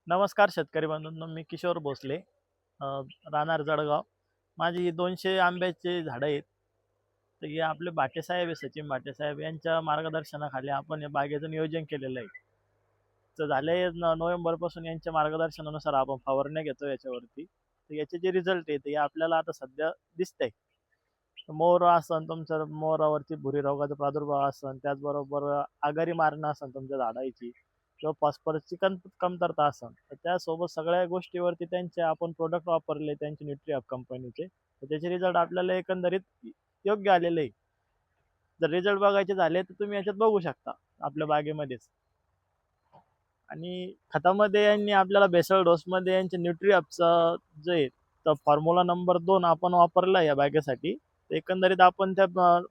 नमस्कार शेतकरी बंधूंनो, मी किशोर भोसले, अ, राहणार जळगाव. माझी 200 आंब्याची झाडं आहेत. तर हे आपले भाटेसाहेब आहे, सचिन भाटेसाहेब यांच्या मार्गदर्शनाखाली आपण या बागेचं नियोजन केलेलं आहे. तर झाले नोव्हेंबरपासून यांच्या मार्गदर्शनानुसार आपण फवारण्या घेतो याच्यावरती. तर याचे जे रिझल्ट आहेत हे आपल्याला आता सध्या दिसतंय. मोर असन तुमचं, मोरावरती भुरी रोगाचा प्रादुर्भाव असन, त्याचबरोबर आघाडी मारणं असन तुमच्या झाडाची, किंवा फॉस्फरसची कमतरता असन, तर त्यासोबत सगळ्या गोष्टीवरती त्यांचे आपण प्रोडक्ट वापरले त्यांचे न्यूट्रिअप कंपनीचे. तर त्याचे रिझल्ट आपल्याला एकंदरीत योग्य आलेले आहे. जर रिझल्ट बघायचे झाले तर तुम्ही याच्यात बघू शकता आपल्या बागेमध्येच. आणि खतामध्ये यांनी आपल्याला बेसल डोसमध्ये यांचे न्यूट्रिअपचं जे आहे, तर फॉर्म्युला नंबर 2 आपण वापरला या बॅगेसाठी. एकंदरीत आपण त्या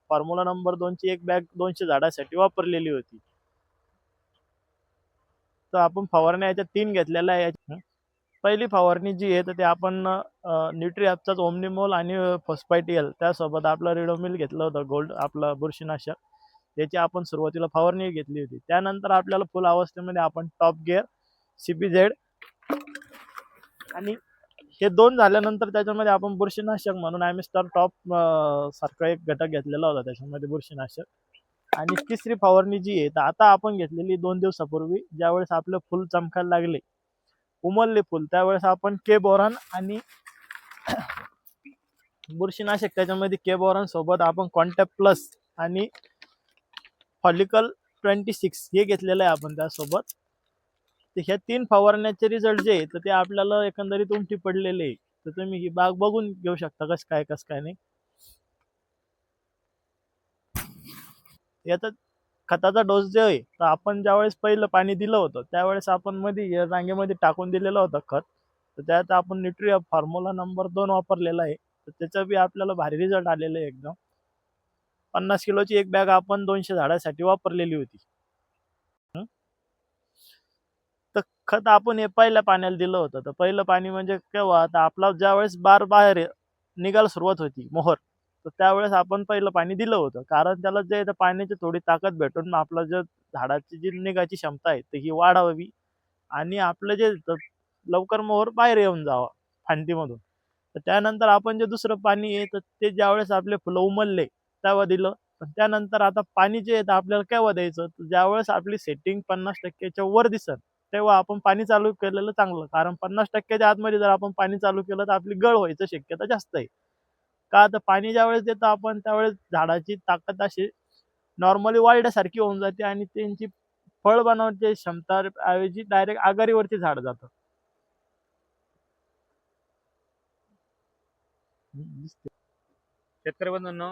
फॉर्म्युला नंबर 2 ची एक बॅग 200 झाडासाठी वापरलेली होती. तर आपण फवारण्या याच्यात 3 घेतलेल्या आहे. पहिली फवारणी जी आहे तर ते आपण न्यूट्रिअपचाच ओमनिमोल आणि फॉस्फायटियल त्यासोबत आपलं रिडोमिल घेतलं होतं, गोल्ड आपलं बुरशीनाशक. त्याची आपण सुरुवातीला फवारणी घेतली होती. त्यानंतर आपल्याला फुल अवस्थेमध्ये आपण टॉप गिअर, CPZ आणि हे 2 झाल्यानंतर त्याच्यामध्ये आपण बुरशीनाशक म्हणून ॲमिस्टर टॉप सारखा एक घटक घेतलेला होता त्याच्यामध्ये बुरशीनाशक. आणि तिसरी फवारणी जी आहे तर आता आपण घेतलेली 2 दिवसापूर्वी, ज्यावेळेस आपलं फुल चमकायला लागले, उमलले फुल, त्यावेळेस आपण के बोरॉन आणि बुरशीनाशक त्याच्यामध्ये के बोरॉन सोबत आपण कॉन्टॅक्ट प्लस आणि फॉलिकल 26 हे घेतलेलं आहे आपण त्यासोबत. तर ह्या 3 फवारण्याचे रिझल्ट जे आहे तर ते आपल्याला एकंदरीत उमटी पडलेले आहे. तर तुम्ही ही बाग बघून घेऊ शकता कसं काय नाही. याचा खताचा डोस जो आहे तर आपण ज्यावेळेस पहिलं पाणी दिलं होतं त्यावेळेस आपण मध्ये या रांगेमध्ये टाकून दिलेलं होतं खत. तर त्यात आपण न्यूट्रिअप फॉर्म्युला नंबर 2 वापरलेला आहे. तर त्याचा बी आपल्याला भारी रिझल्ट आलेला आहे एकदम. 50 किलोची एक बॅग आपण 200 झाडासाठी वापरलेली होती. हं. तर खत आपण हे पहिल्या पाण्याला दिलं होतं. तर पहिलं पाणी म्हणजे केव्हा, आता आपला ज्यावेळेस बार बाहेर निघायला सुरुवात होती मोहर, तर त्यावेळेस आपण पहिलं पाणी दिलं होतं. कारण त्याला जे पाण्याची थोडी ताकद भेटून आपलं जे झाडाची जी निघायची क्षमता आहे तर ही वाढावी आणि आपलं जे लवकर मोहर बाहेर येऊन जावा फांदीमधून. तर त्यानंतर आपण जे दुसरं पाणी आहे तर ते ज्यावेळेस आपले फुलं उमलले तेव्हा दिलं. पण त्यानंतर आता पाणी जे आहे ते आपल्याला केव्हा द्यायचं, तर ज्यावेळेस आपली सेटिंग 50% वर दिसल तेव्हा आपण पाणी चालू केलेलं चांगलं. कारण 50% आतमध्ये जर आपण पाणी चालू केलं तर आपली गळ व्हायची शक्यता जास्त आहे. का, तर पाणी ज्यावेळेस देतो आपण त्यावेळेस झाडाची ताकद अशी नॉर्मली वाढल्यासारखी होऊन जाते आणि त्यांची फळ बनवण्याची क्षमता ऐवजी डायरेक्ट आघाडीवरती झाड जातं. शेतकरी बंधूंनो,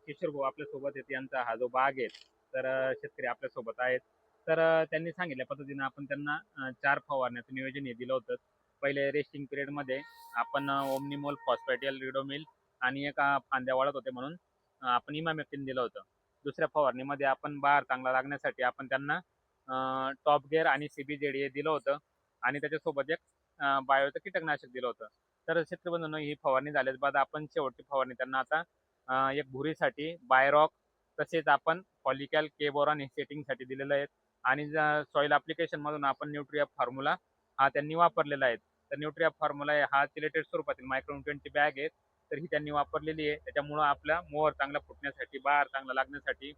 किशोर भाऊ आपल्या सोबत आहेत. यांचा हा जो बाग आहे, तर शेतकरी आपल्या सोबत आहेत. तर त्यांनी सांगितल्या पद्धतीने आपण त्यांना 4 फवारण्याचं नियोजन हे दिलं होतं. पहिले रेस्टिंग पिरियडमध्ये आपण ओमनिमोल, फॉस्फॅटियल, रिडोमिल आणि एक फांद्या वाढत होते म्हणून आपण इमामेक्टिन दिलं होतं. दुसऱ्या फवारणीमध्ये आपण बहार चांगला लागण्यासाठी आपण त्यांना टॉप गिअर आणि CBZ हे दिलं होतं आणि त्याच्यासोबत एक बायोचं कीटकनाशक दिलं होतं. तर शेतकरी बंधूंनो, ही फवारणी झाल्याच्या बाद आपण शेवटची फवारणी त्यांना आता एक भुरीसाठी बायरॉक, तसेच आपण पॉलिकॅल, के बोरॉन हे सेटिंगसाठी दिलेलं आहे आणि सॉईल ॲप्लिकेशन मधून आपण न्यूट्रिअप फॉर्म्युला हा त्यांनी वापरलेला आहे. तर न्यूट्रिअप फॉर्म्युला हा सिलेटेड स्वरूपातील मायक्रोन्यूट्रिएंटची बॅग आहे. तर ही त्यांनी वापरलेली आहे. त्याच्यामुळं आपला मोहर चांगला फुटण्यासाठी, बहार चांगला लागण्यासाठी,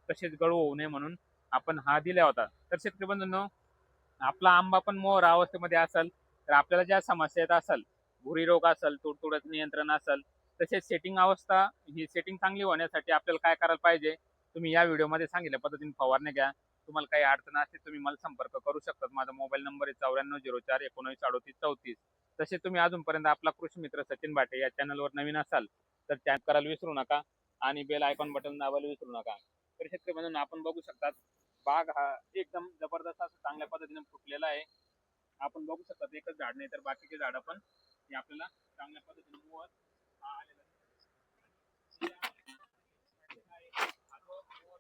तसेच गळू होऊ नये म्हणून आपण हा दिला होता. तर शेतकरी बंधूंनो, आपला आंबा पण मोहर अवस्थेमध्ये असेल तर आपल्याला ज्या समस्या येत असेल, भुरी रोग असेल, तुडतुड्याचं नियंत्रण असेल, तसेच सेटिंग अवस्था ही सेटिंग चांगली होण्यासाठी आपल्याला काय करायला पाहिजे, तुम्ही या व्हिडिओमध्ये सांगितल्या पद्धतीने फवारणी घ्या. तुम्हाला काही अडचण असते तुम्ही मला संपर्क करू शकता. माझा मोबाईल नंबर आहे 9404193834. तसे तुम्ही अजूनपर्यंत आपला कृषी मित्र सचिन भाटे या चॅनलवर नवीन असाल तर चॅनल करायला विसरू नका आणि बेल आयकॉन बटन दाबायला विसरू नका. तर शेतकरी म्हणून आपण बघू शकतात, बाग हा एकदम जबरदस्त असं चांगल्या पद्धतीने फुटलेला आहे. आपण बघू शकता एकच झाड नाही तर बाकीचे झाडं पण हे आपल्याला चांगल्या पद्धतीने मोहर आलेलं